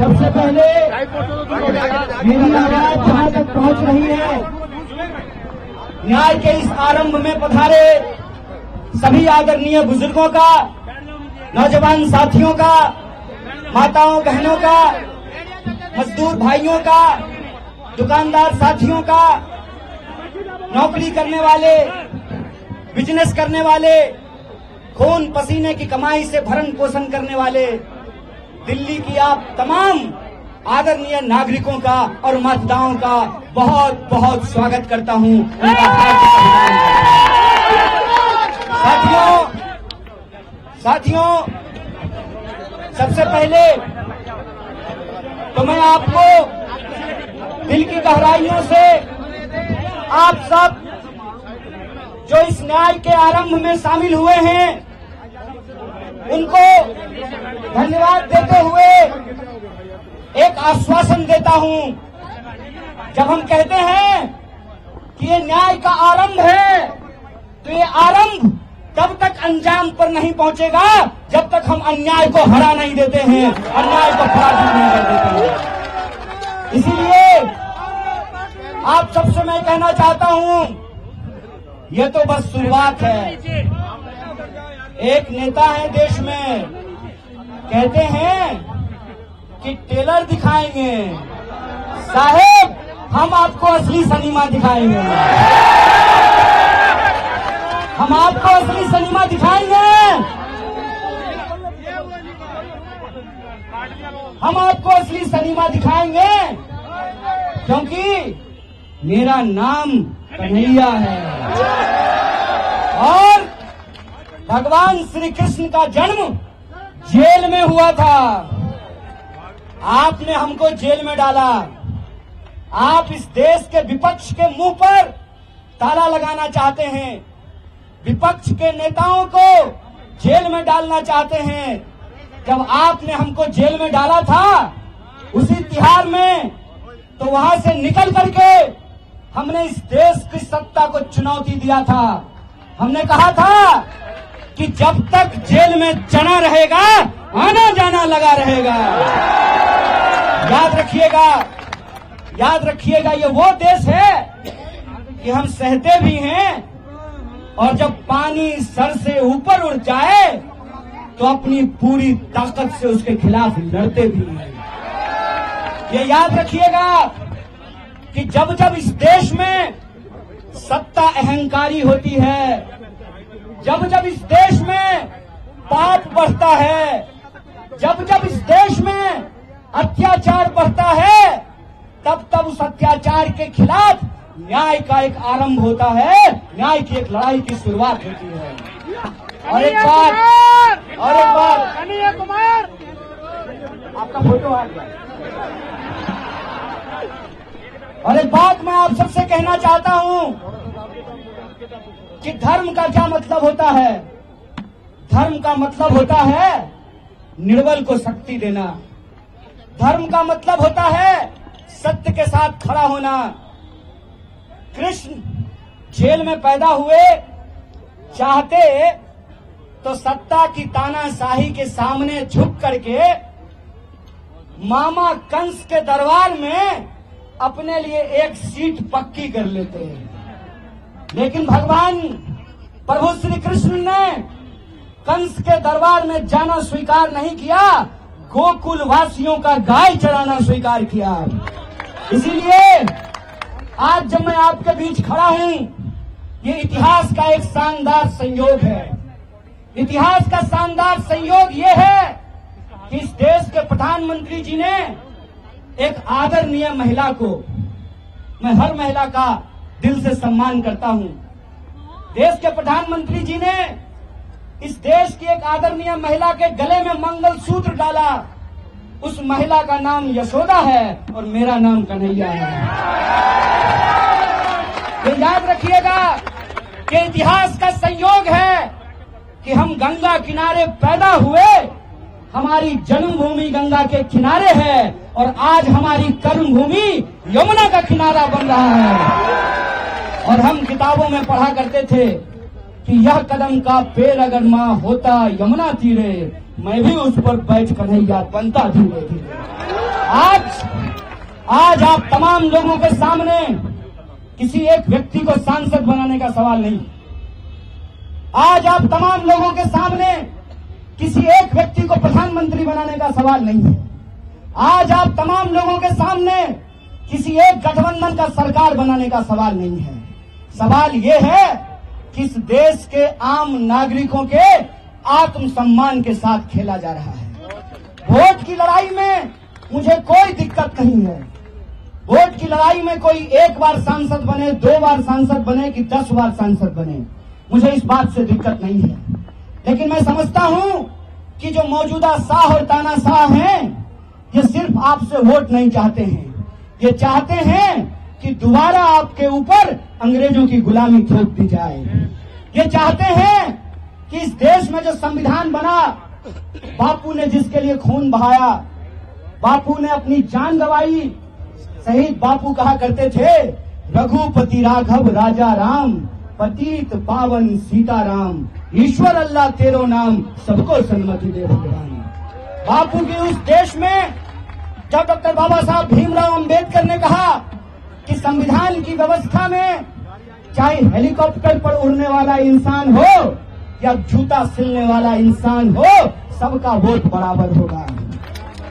सबसे पहले मेरी आवाज जहां तक पहुंच रही है, न्याय के इस आरंभ में पधारे सभी आदरणीय बुजुर्गों का, नौजवान साथियों का, माताओं बहनों का, मजदूर भाइयों का, दुकानदार साथियों का, नौकरी करने वाले, बिजनेस करने वाले, खून पसीने की कमाई से भरण पोषण करने वाले दिल्ली की आप तमाम आदरणीय नागरिकों का और मतदाताओं का बहुत बहुत स्वागत करता हूं। साथियों, सबसे पहले तो मैं आपको दिल की गहराइयों से आप सब जो इस न्याय के आरंभ में शामिल हुए हैं उनको धन्यवाद देते हुए एक आश्वासन देता हूं। जब हम कहते हैं कि ये न्याय का आरंभ है, तो ये आरंभ तब तक अंजाम पर नहीं पहुंचेगा जब तक हम अन्याय को हरा नहीं देते हैं, अन्याय को पराजित नहीं कर देते हैं। इसीलिए आप सबसे मैं कहना चाहता हूं, ये तो बस शुरुआत है। एक नेता है देश में, कहते हैं कि टेलर दिखाएंगे, साहेब हम आपको असली सिनेमा दिखाएंगे, हम आपको असली सिनेमा दिखाएंगे, हम आपको असली सिनेमा दिखाएंगे, क्योंकि मेरा नाम कन्हैया है और भगवान श्री कृष्ण का जन्म जेल में हुआ था। आपने हमको जेल में डाला, आप इस देश के विपक्ष के मुंह पर ताला लगाना चाहते हैं, विपक्ष के नेताओं को जेल में डालना चाहते हैं। जब आपने हमको जेल में डाला था उसी तिहार में, तो वहां से निकल करके हमने इस देश की सत्ता को चुनौती दिया था। हमने कहा था कि जब तक जेल में चना रहेगा आना जाना लगा रहेगा। याद रखिएगा, ये वो देश है कि हम सहते भी हैं और जब पानी सर से ऊपर उड़ जाए तो अपनी पूरी ताकत से उसके खिलाफ लड़ते भी हैं। ये याद रखिएगा कि जब जब इस देश में सत्ता अहंकारी होती है, जब जब इस देश में पाप बढ़ता है, जब जब इस देश में अत्याचार बढ़ता है, तब तब उस अत्याचार के खिलाफ न्याय का एक आरंभ होता है, न्याय की एक लड़ाई की शुरुआत होती है। और एक बात कन्हैया कुमार, आपका फोटो आ गया। और एक बात मैं आप सबसे कहना चाहता हूं कि धर्म का क्या मतलब होता है। धर्म का मतलब होता है निर्बल को शक्ति देना, धर्म का मतलब होता है सत्य के साथ खड़ा होना। कृष्ण जेल में पैदा हुए, चाहते तो सत्ता की तानाशाही के सामने झुक करके मामा कंस के दरबार में अपने लिए एक सीट पक्की कर लेते हैं, लेकिन भगवान प्रभु श्री कृष्ण ने कंस के दरबार में जाना स्वीकार नहीं किया, गोकुल वासियों का गाय चराना स्वीकार किया। इसीलिए आज जब मैं आपके बीच खड़ा हूं, ये इतिहास का एक शानदार संयोग है। इतिहास का शानदार संयोग ये है कि इस देश के प्रधानमंत्री जी ने एक आदरणीय महिला को, मैं हर महिला का दिल से सम्मान करता हूं, देश के प्रधानमंत्री जी ने इस देश की एक आदरणीय महिला के गले में मंगलसूत्र डाला। उस महिला का नाम यशोदा है और मेरा नाम कन्हैया है। ये याद रखिएगा कि इतिहास का संयोग है कि हम गंगा किनारे पैदा हुए, हमारी जन्मभूमि गंगा के किनारे है और आज हमारी कर्मभूमि यमुना का किनारा बन रहा है। और हम किताबों में पढ़ा करते थे कि यह कदम का पेड़ अगर माँ होता यमुना तीरे, मैं भी उस पर बैठ कन्हैया बनता धीरे धीरे। आज आप तमाम लोगों के सामने किसी एक व्यक्ति को सांसद बनाने का सवाल नहीं। आज आप तमाम लोगों के सामने किसी एक व्यक्ति को प्रधानमंत्री बनाने का सवाल नहीं है। आज आप तमाम लोगों के सामने किसी एक गठबंधन का सरकार बनाने का सवाल नहीं है। सवाल ये है कि इस देश के आम नागरिकों के आत्मसम्मान के साथ खेला जा रहा है। वोट की लड़ाई में मुझे कोई दिक्कत नहीं है। वोट की लड़ाई में कोई एक बार सांसद बने, 2 बार सांसद बने कि 10 बार सांसद बने, मुझे इस बात से दिक्कत नहीं है। लेकिन मैं समझता हूं कि जो मौजूदा शाह और तानाशाह हैं, ये सिर्फ आपसे वोट नहीं चाहते हैं, ये चाहते हैं कि दोबारा आपके ऊपर अंग्रेजों की गुलामी थोप दी जाए। ये चाहते हैं कि इस देश में जो संविधान बना, बापू ने जिसके लिए खून बहाया, बापू ने अपनी जान गंवाई, शहीद बापू कहा करते थे, रघुपति राघव राजा राम, पतित पावन सीताराम, ईश्वर अल्लाह तेरो नाम, सबको सन्मति दे भगवान। बापू के उस देश में जब डॉक्टर बाबा साहब भीमराव अंबेडकर ने कहा कि संविधान की व्यवस्था में चाहे हेलीकॉप्टर पर उड़ने वाला इंसान हो या जूता सिलने वाला इंसान हो, सबका वोट बराबर होगा।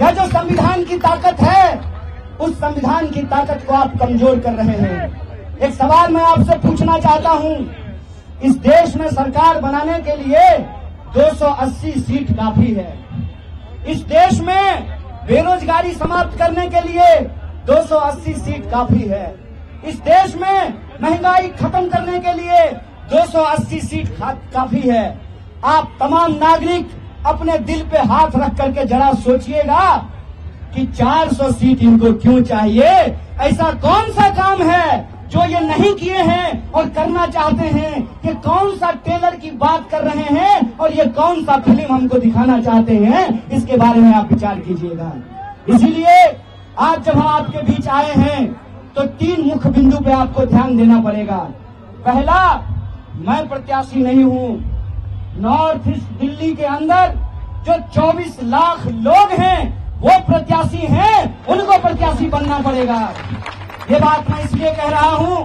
यह जो संविधान की ताकत है, उस संविधान की ताकत को आप कमजोर कर रहे हैं। एक सवाल मैं आपसे पूछना चाहता हूं, इस देश में सरकार बनाने के लिए 280 सीट काफी है। इस देश में बेरोजगारी समाप्त करने के लिए 280 सीट काफी है। इस देश में महंगाई खत्म करने के लिए 280 सीट काफी है। आप तमाम नागरिक अपने दिल पे हाथ रख करके जरा सोचिएगा कि 400 सीट इनको क्यों चाहिए। ऐसा कौन सा काम है जो ये नहीं किए हैं और करना चाहते हैं? ये कौन सा टेलर की बात कर रहे हैं और ये कौन सा फिल्म हमको दिखाना चाहते हैं? इसके बारे में आप विचार कीजिएगा। इसीलिए आज जब हम आपके बीच आए हैं तो 3 मुख्य बिंदु पे आपको ध्यान देना पड़ेगा। पहला, मैं प्रत्याशी नहीं हूं। नॉर्थ ईस्ट दिल्ली के अंदर जो 24 लाख लोग हैं वो प्रत्याशी हैं, उनको प्रत्याशी बनना पड़ेगा। ये बात मैं इसलिए कह रहा हूं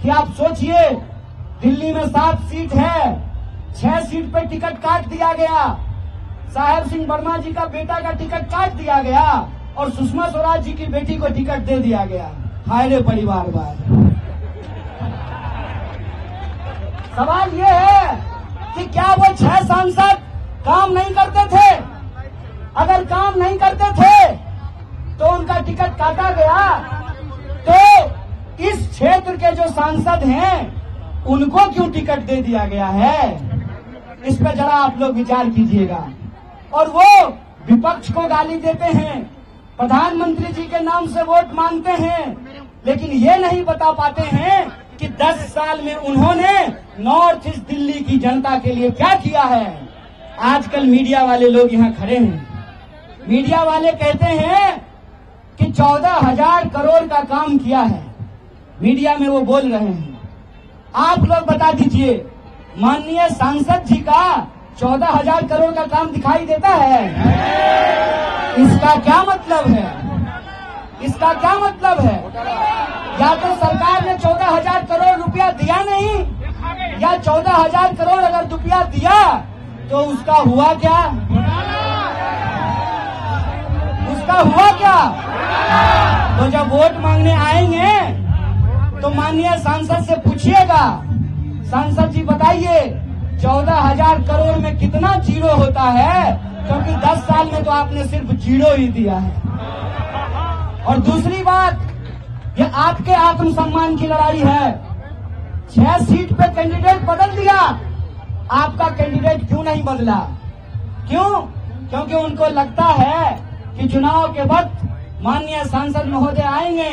कि आप सोचिए, दिल्ली में 7 सीट है, 6 सीट पे टिकट काट दिया गया। साहेब सिंह वर्मा जी का बेटा का टिकट काट दिया गया और सुषमा स्वराज जी की बेटी को टिकट दे दिया गया। हाय रे परिवारवाद। सवाल ये है कि क्या वो 6 सांसद काम नहीं करते थे? अगर काम नहीं करते थे तो उनका टिकट काटा गया, तो इस क्षेत्र के जो सांसद हैं उनको क्यों टिकट दे दिया गया है? इस पर जरा आप लोग विचार कीजिएगा। और वो विपक्ष को गाली देते हैं, प्रधानमंत्री जी के नाम से वोट मांगते हैं, लेकिन ये नहीं बता पाते हैं कि 10 साल में उन्होंने नॉर्थ ईस्ट दिल्ली की जनता के लिए क्या किया है। आजकल मीडिया वाले लोग यहाँ खड़े हैं, मीडिया वाले कहते हैं कि 14,000 करोड़ का काम किया है। मीडिया में वो बोल रहे हैं। आप लोग बता दीजिए, माननीय सांसद जी का 14,000 करोड़ का काम दिखाई देता है? इसका क्या मतलब है? इसका क्या मतलब है? या तो सरकार ने 14,000 करोड़ रुपया दिया नहीं, या 14,000 करोड़ अगर रुपया दिया तो उसका हुआ क्या? उसका हुआ क्या? तो जब वोट मांगने आएंगे तो माननीय सांसद से पूछिएगा, सांसद जी बताइए 14,000 करोड़ में कितना जीरो होता है? क्योंकि 10 साल में तो आपने सिर्फ जीरो ही दिया है। और दूसरी बात, ये आपके आत्मसम्मान की लड़ाई है। 6 सीट पे कैंडिडेट बदल दिया, आपका कैंडिडेट क्यों नहीं बदला? क्यों? क्योंकि उनको लगता है कि चुनाव के वक्त माननीय सांसद महोदय आएंगे,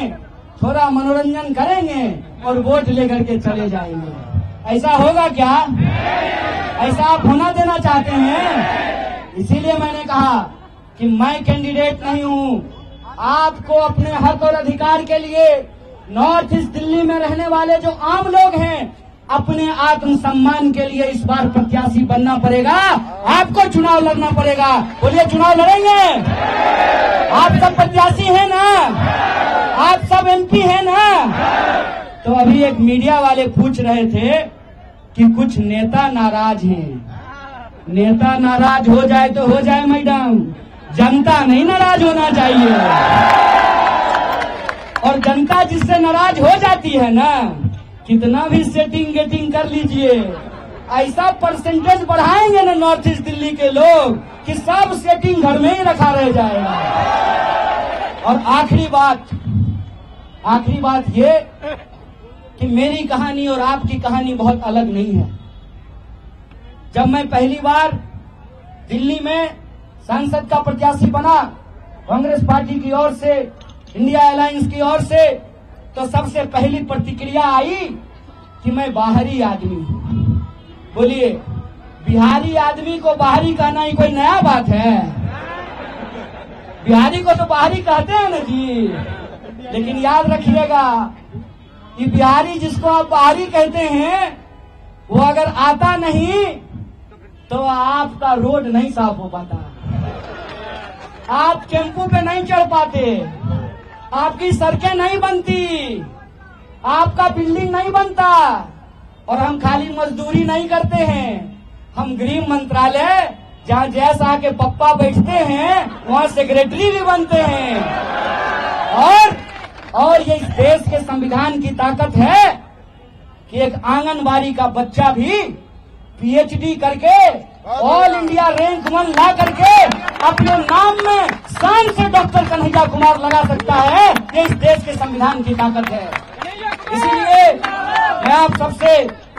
थोड़ा मनोरंजन करेंगे और वोट लेकर के चले जाएंगे। ऐसा होगा क्या? ऐसा आप होना देना चाहते हैं? इसीलिए मैंने कहा कि मैं कैंडिडेट नहीं हूं। आपको अपने हक और अधिकार के लिए नॉर्थ ईस्ट दिल्ली में रहने वाले जो आम लोग हैं, अपने आत्मसम्मान के लिए इस बार प्रत्याशी बनना पड़ेगा। आपको चुनाव लड़ना पड़ेगा। बोलिए, चुनाव लड़ेंगे? आप सब प्रत्याशी हैं। यूपी है ना। तो अभी एक मीडिया वाले पूछ रहे थे कि कुछ नेता नाराज हैं। नेता नाराज हो जाए तो हो जाए मैडम, जनता नहीं नाराज होना चाहिए। और जनता जिससे नाराज हो जाती है ना, कितना भी सेटिंग गेटिंग कर लीजिए, ऐसा परसेंटेज बढ़ाएंगे ना नॉर्थ ईस्ट दिल्ली के लोग कि सब सेटिंग घर में ही रखा रह जाएगा। और आखिरी बात ये कि मेरी कहानी और आपकी कहानी बहुत अलग नहीं है। जब मैं पहली बार दिल्ली में सांसद का प्रत्याशी बना कांग्रेस पार्टी की ओर से, इंडिया अलायंस की ओर से, तो सबसे पहली प्रतिक्रिया आई कि मैं बाहरी आदमी हूं। बोलिए, बिहारी आदमी को बाहरी कहना ही कोई नया बात है? बिहारी को तो बाहरी कहते हैं ना जी। लेकिन याद रखिएगा कि बिहारी जिसको आप बाहरी कहते हैं, वो अगर आता नहीं तो आपका रोड नहीं साफ हो पाता, आप टेम्पू पे नहीं चढ़ पाते, आपकी सड़कें नहीं बनती, आपका बिल्डिंग नहीं बनता। और हम खाली मजदूरी नहीं करते हैं, हम गृह मंत्रालय जहां जयशाह के पप्पा बैठते हैं वहां सेक्रेटरी भी बनते हैं। और ये इस देश के संविधान की ताकत है कि एक आंगनबाड़ी का बच्चा भी पीएचडी करके ऑल इंडिया रैंक 1 ला करके अपने नाम में शान से डॉक्टर कन्हैया कुमार लगा सकता है। ये इस देश के संविधान की ताकत है। इसीलिए मैं आप सबसे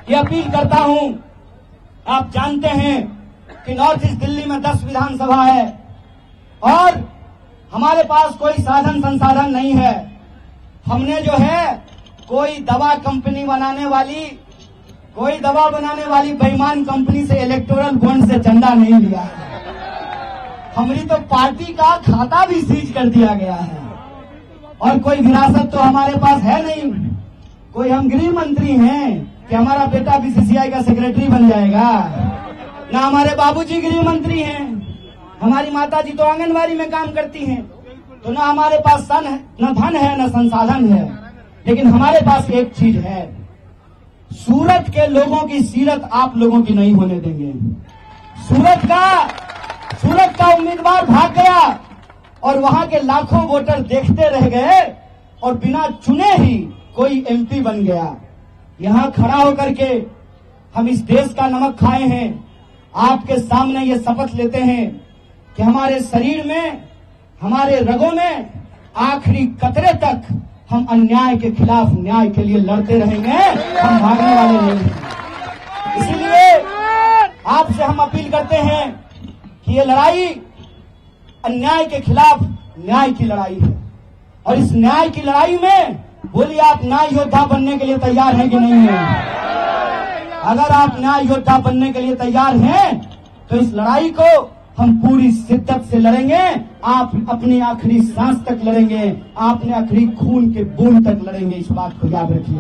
ये अपील करता हूं, आप जानते हैं कि नॉर्थ ईस्ट दिल्ली में 10 विधानसभा है और हमारे पास कोई साधन संसाधन नहीं है। हमने जो है कोई दवा बनाने वाली बेईमान कंपनी से इलेक्टोरल बॉन्ड से चंदा नहीं लिया है। हमारी तो पार्टी का खाता भी सीज कर दिया गया है और कोई विरासत तो हमारे पास है नहीं। कोई हम गृह मंत्री हैं कि हमारा बेटा बीसीसीआई का सेक्रेटरी बन जाएगा? ना हमारे बाबूजी गृह मंत्री हैं, हमारी माताजी तो आंगनबाड़ी में काम करती हैं। तो ना हमारे पास न धन है न संसाधन है, लेकिन हमारे पास एक चीज है, सूरत के लोगों की सीरत आप लोगों की नहीं होने देंगे। सूरत का उम्मीदवार भाग गया और वहां के लाखों वोटर देखते रह गए और बिना चुने ही कोई एमपी बन गया। यहां खड़ा होकर के हम इस देश का नमक खाए हैं। आपके सामने ये शपथ लेते हैं कि हमारे शरीर में, हमारे रगों में आखिरी कतरे तक हम अन्याय के खिलाफ न्याय के लिए लड़ते रहेंगे, हम भागने वाले नहीं हैं। इसीलिए आपसे हम अपील करते हैं कि ये लड़ाई अन्याय के खिलाफ न्याय की लड़ाई है और इस न्याय की लड़ाई में बोलिए, आप न्याय योद्धा बनने के लिए तैयार हैं कि नहीं हैं? अगर आप न्याय योद्धा बनने के लिए तैयार हैं तो इस लड़ाई को हम पूरी शिद्दत से लड़ेंगे। आप अपनी आखिरी सांस तक लड़ेंगे, आपने आखिरी खून के बूंद तक लड़ेंगे। इस बात को याद रखिए।